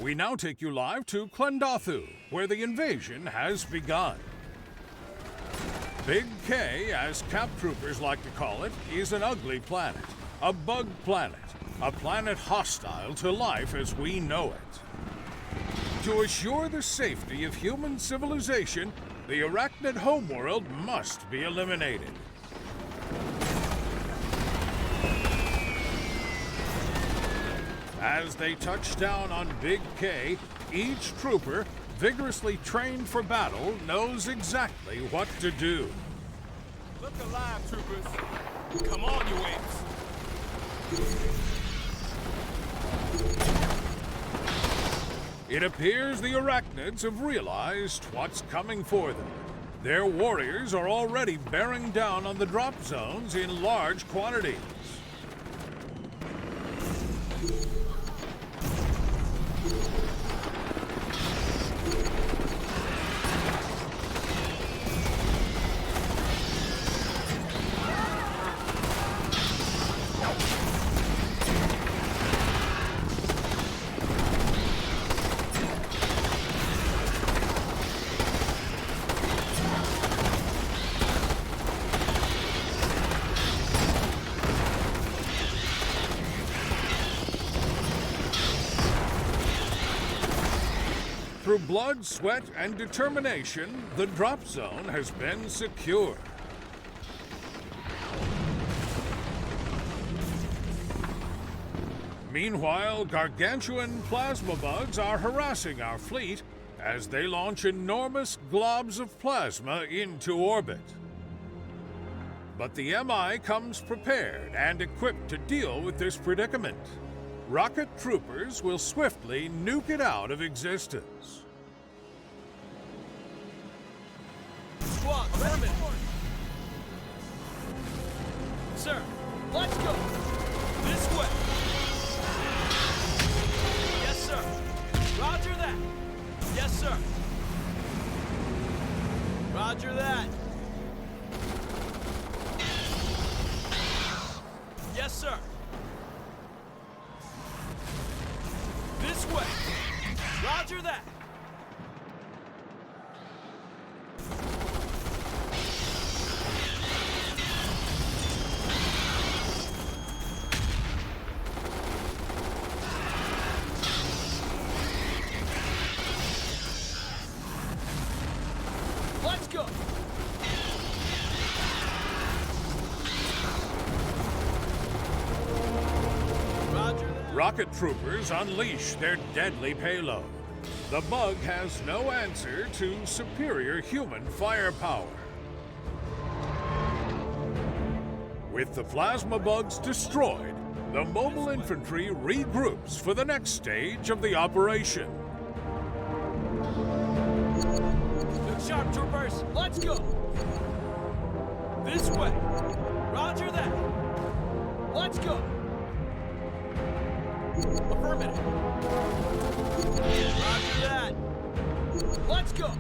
We now take you live to Klendathu, where the invasion has begun. Big K, as Cap Troopers like to call it, is an ugly planet. A bug planet. A planet hostile to life as we know it. To assure the safety of human civilization, the arachnid homeworld must be eliminated. As they touch down on Big K, each trooper, vigorously trained for battle, knows exactly what to do. Look alive, troopers. Come on, you apes. It appears the arachnids have realized what's coming for them. Their warriors are already bearing down on the drop zones in large quantities. Through blood, sweat, and determination, the drop zone has been secured. Meanwhile, gargantuan plasma bugs are harassing our fleet as they launch enormous globs of plasma into orbit. But the MI comes prepared and equipped to deal with this predicament. Rocket troopers will swiftly nuke it out of existence. Squad, affirmative. Sir, let's go. This way. Yes, sir. Roger that. Yes, sir. Roger that. Yes, sir. This way. Roger that. Let's go. Roger that. Rocket troopers unleash their deadly payload. The bug has no answer to superior human firepower. With the plasma bugs destroyed, the mobile infantry regroups for the next stage of the operation. Look sharp, troopers. Let's go. This way. Roger that. Let's go. Affirmative. Roger that. Let's go.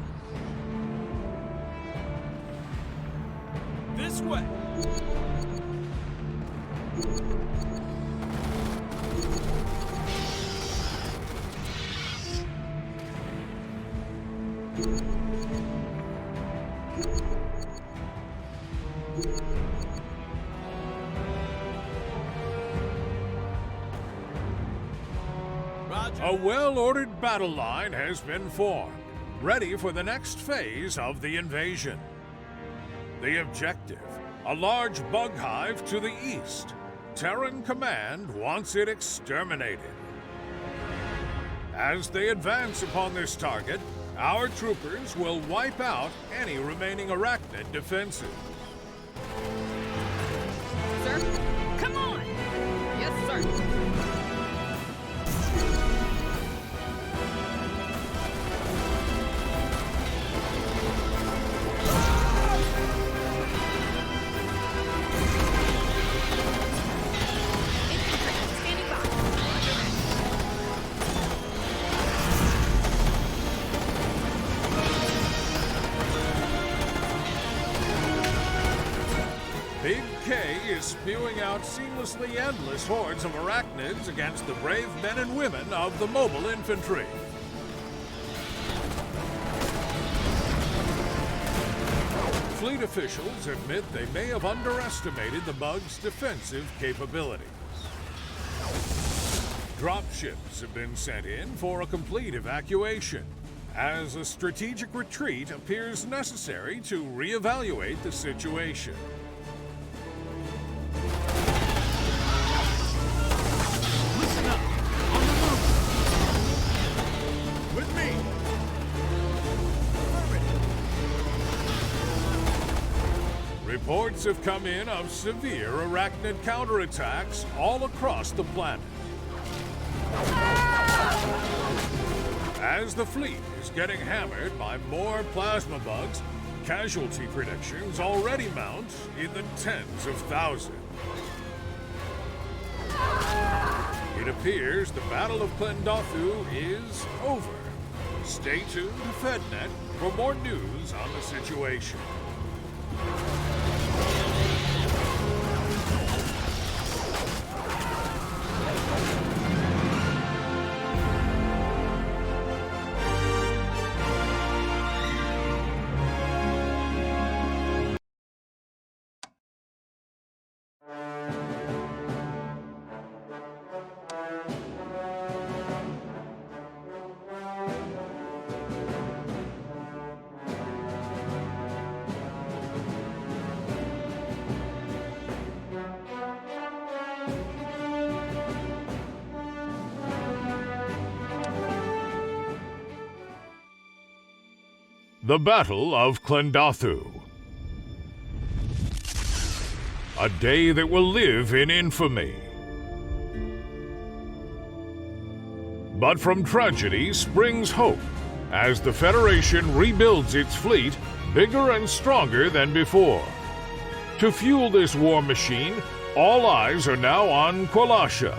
This way. Roger. A well-ordered battle line has been formed, ready for the next phase of the invasion. The objective, a large bug hive to the east. Terran Command wants it exterminated. As they advance upon this target, our troopers will wipe out any remaining arachnid defenses. Sir? Come on! Yes, sir. Standing by. spewing out seamlessly endless hordes of arachnids against the brave men and women of the mobile infantry. Fleet officials admit they may have underestimated the bug's defensive capabilities. Dropships have been sent in for a complete evacuation, as a strategic retreat appears necessary to reevaluate the situation. Listen up! On the move! With me! Reports have come in of severe arachnid counterattacks all across the planet. As the fleet is getting hammered by more plasma bugs, casualty predictions already mount in the tens of thousands. It appears the Battle of Klendathu is over. Stay tuned to FedNet for more news on the situation. The Battle of Klendathu. A day that will live in infamy. But from tragedy springs hope, as the Federation rebuilds its fleet bigger and stronger than before. To fuel this war machine, all eyes are now on Kwalasha.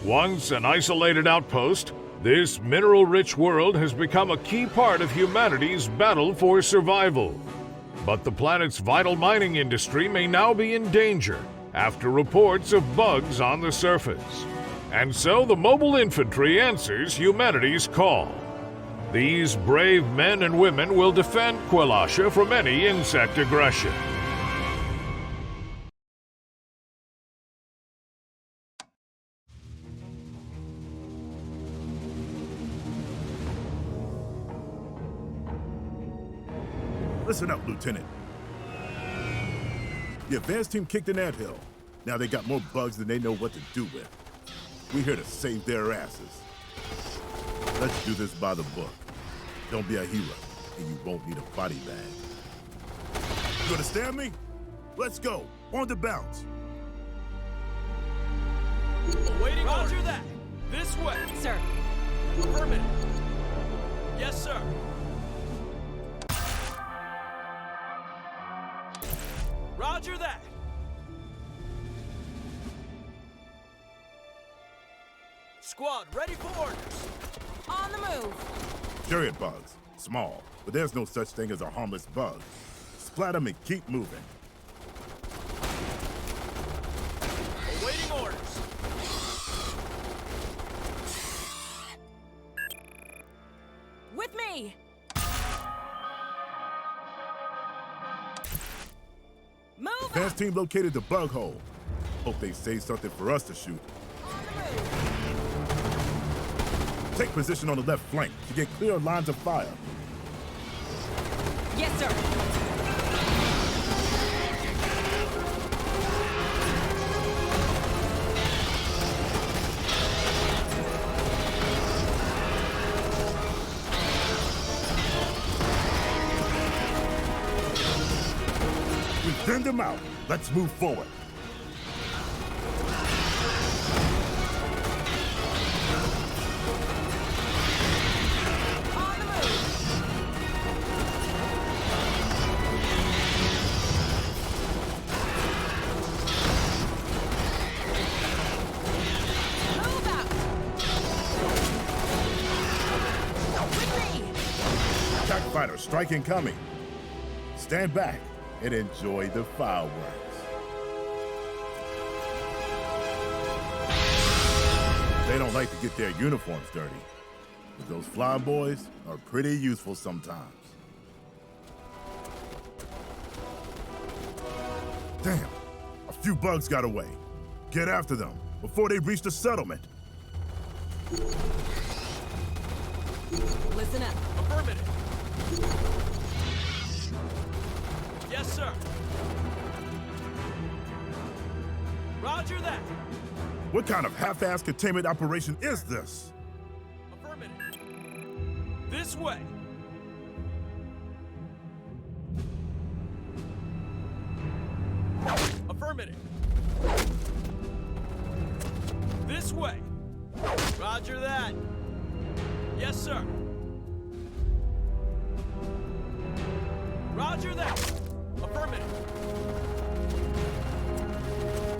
Once an isolated outpost, this mineral-rich world has become a key part of humanity's battle for survival. But the planet's vital mining industry may now be in danger after reports of bugs on the surface. And so the mobile infantry answers humanity's call. These brave men and women will defend Kwalasha from any insect aggression. Listen up, Lieutenant. The advance team kicked an anthill. Now they got more bugs than they know what to do with. We're here to save their asses. Let's do this by the book. Don't be a hero, and you won't need a body bag. You understand me? Let's go. On the bounce. Awaiting Roger that! This way! Sir. Affirmative. Yes, sir. Roger that! Squad, ready for orders! On the move. Chariot bugs. Small, but there's no such thing as a harmless bug. Splat them and keep moving. Awaiting orders! With me. Move Advance team located the bug hole. Hope they save something for us to shoot. on the move. Take position on the left flank to get clear lines of fire. Yes, sir. We thinned them out. Let's move forward. On the move. Move out. With me. Attack fighter strike incoming. Stand back and enjoy the fireworks. They don't like to get their uniforms dirty. But those flying boys are pretty useful sometimes. Damn, a few bugs got away. Get after them before they reach the settlement. Listen up. Affirmative. Yes, sir. Roger that. What kind of half-assed containment operation is this? Affirmative. This way. Affirmative. This way. Roger that. Yes, sir. Roger that. Affirmative.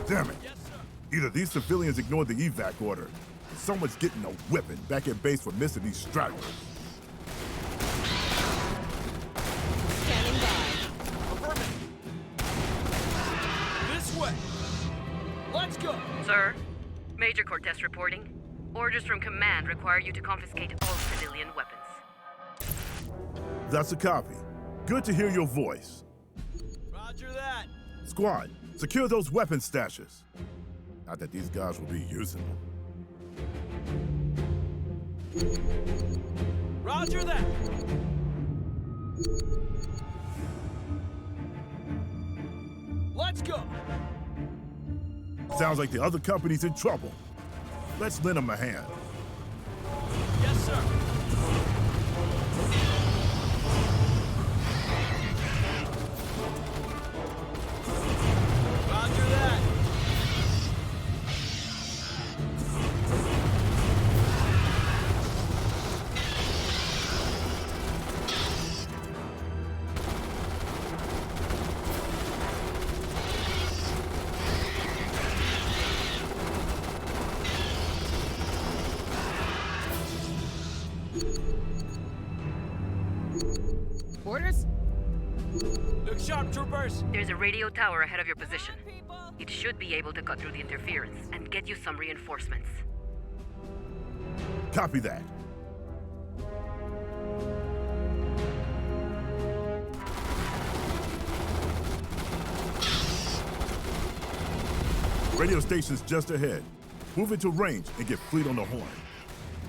Damn it. Yes, sir. Either these civilians ignored the evac order, or someone's getting a whipping back at base for missing these stragglers. Standing by. Affirmative. This way. Let's go. Sir, Major Cortez reporting. Orders from command require you to confiscate all civilian weapons. That's a copy. Good to hear your voice. Roger that. Squad, secure those weapon stashes. Not that these guys will be using them. Roger that. Let's go. Sounds like the other company's in trouble. Let's lend them a hand. Yes, sir. Roger that. Orders? Look sharp, troopers. There's a radio tower ahead of your position. People. It should be able to cut through the interference and get you some reinforcements. Copy that. Radio station's just ahead. Move into range and get fleet on the horn.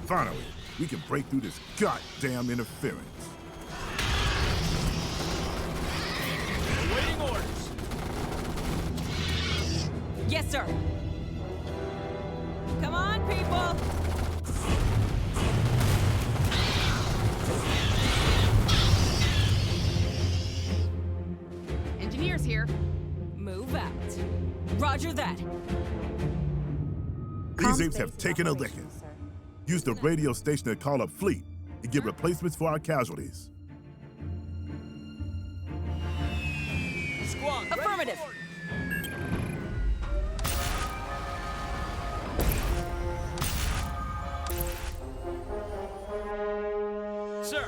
Finally, we can break through this goddamn interference. Awaiting orders. Yes, sir. Come on, people. Engineers here. Move out. Roger that. These apes have taken a licking. Use the radio station to call up fleet and get replacements for our casualties. Squad. ready for Affirmative. orders. Sir.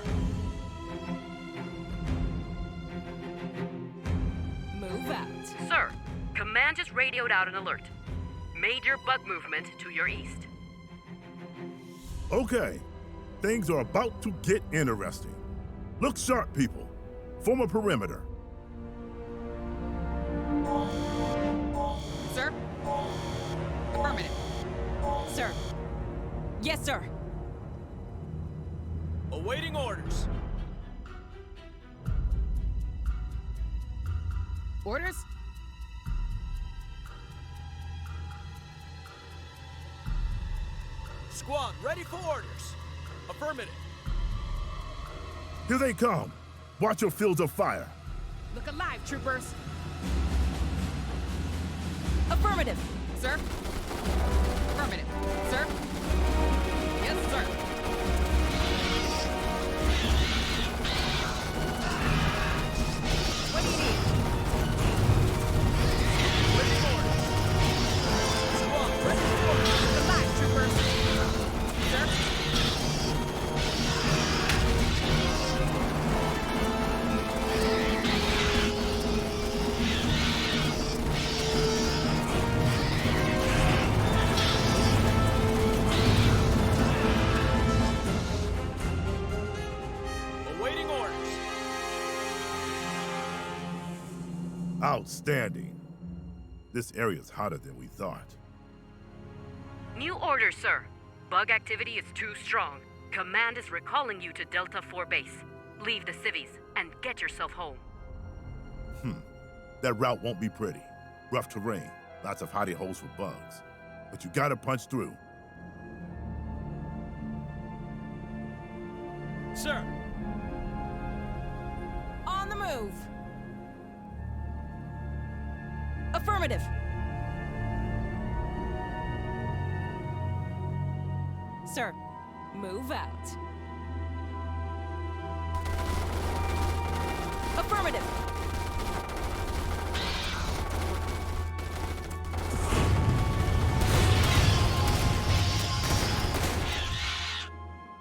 Move out. Sir, command just radioed out an alert. Major bug movement to your east. Okay, things are about to get interesting. Look sharp, people. Form a perimeter. Sir? Affirmative. Sir. Yes, sir. Awaiting orders. Orders? Squad, ready for orders. Affirmative. Here they come. Watch your fields of fire. Look alive, troopers. Affirmative. Sir? Affirmative. Sir? Yes, sir. What do you need? Waiting orders. Squad, ready for orders. Look alive, troopers. Sir? Outstanding. This area's hotter than we thought. New order, sir. Bug activity is too strong. Command is recalling you to Delta 4 base. Leave the civies and get yourself home. That route won't be pretty. Rough terrain, lots of hidey holes for bugs. But you gotta punch through. Sir, On the move. Affirmative. Sir, move out. Affirmative.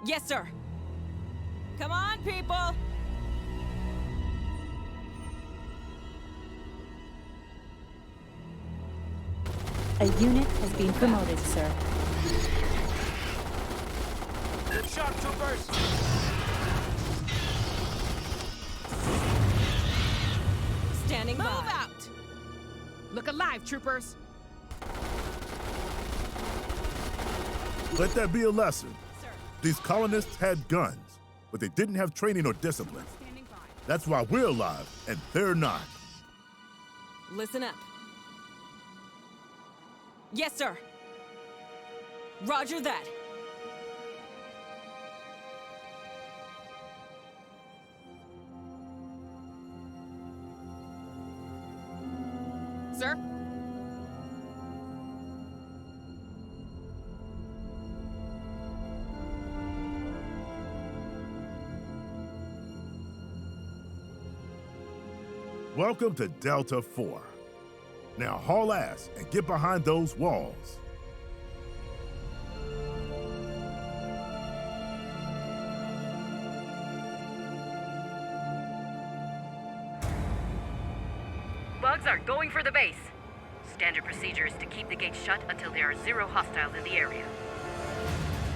Yes, sir. Come on, people. A unit has been promoted, sir. good shot, troopers. Standing by. Move out! Look alive, troopers. Let that be a lesson. Sir. These colonists had guns, but they didn't have training or discipline. Standing by. That's why we're alive, and they're not. Listen up. Yes, sir. Roger that. Sir? Welcome to Delta 4. Now haul ass and get behind those walls. Bugs are going for the base. Standard procedure is to keep the gates shut until there are 0 hostiles in the area.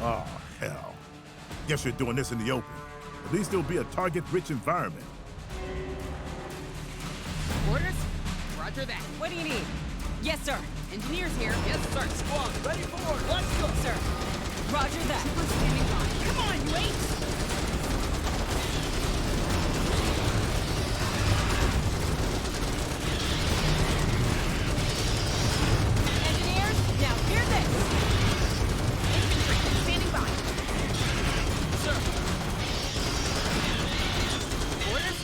Oh, hell. Guess you're doing this in the open. At least it'll be a target-rich environment. Orders? Roger that. What do you need? Yes, sir. Engineers here. Yes, sir. Squad, ready forward. Let's go. Sir. Roger that. Troopers standing by. Come on, you apes! Engineers, now hear this. Infantry standing by. Sir, Orders?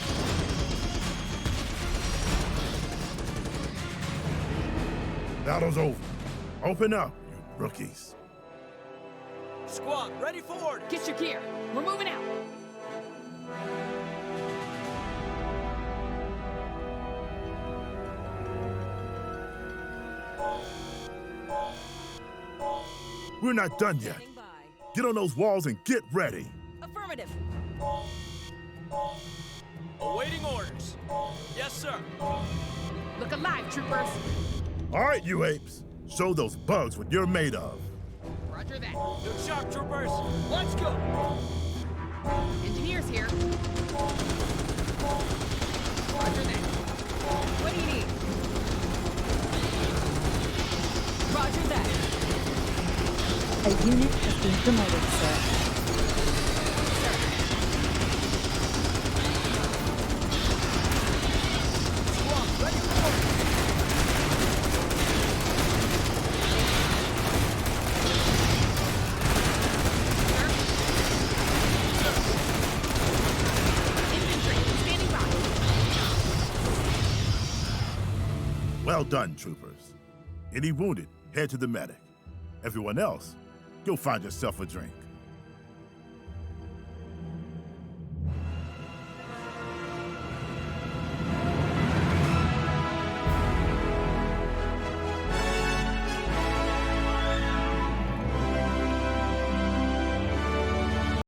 Battle's over. Open up, you rookies. squad, ready forward. Get your gear. We're moving out. We're not done yet. Standing by. Get on those walls and get ready. Affirmative. Awaiting orders. Yes, sir. Look alive, troopers. All right, you apes. Show those bugs what you're made of. Roger that. Good shot, troopers. Let's go. Engineers here. Roger that. What do you need? Roger that. A unit has been promoted, sir. Squad, ready forward. Infantry standing by. Well done, troopers. Any wounded, head to the medic. Everyone else, go find yourself a drink.